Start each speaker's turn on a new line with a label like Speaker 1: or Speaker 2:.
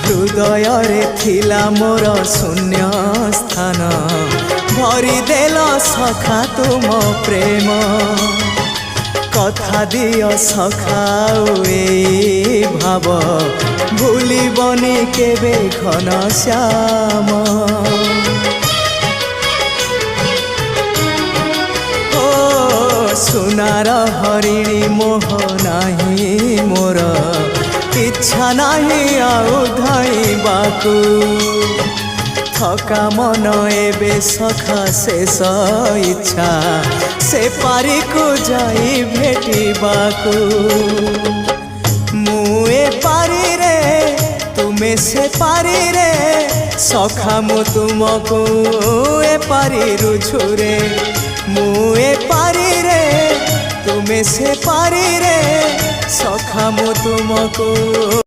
Speaker 1: हृदय थिला मोर शून्य स्थान भरी देल सखा तुम प्रेम कथा दियो सखाओ ए भाव भूलिबनी केबे घन श्याम ओ सुनार हरिणी मोह नाही मोर इच्छा नाही आउ धाइबाकू थका मन एबे सखा शेष इच्छा से पारी को जाई भेटिबाकू मुए पारी रे तुमे से पारी रे सखा मु तुमको ए पारी रुझुरे मुए पारी रे तुमे से पारी रे सखा मु तुमको।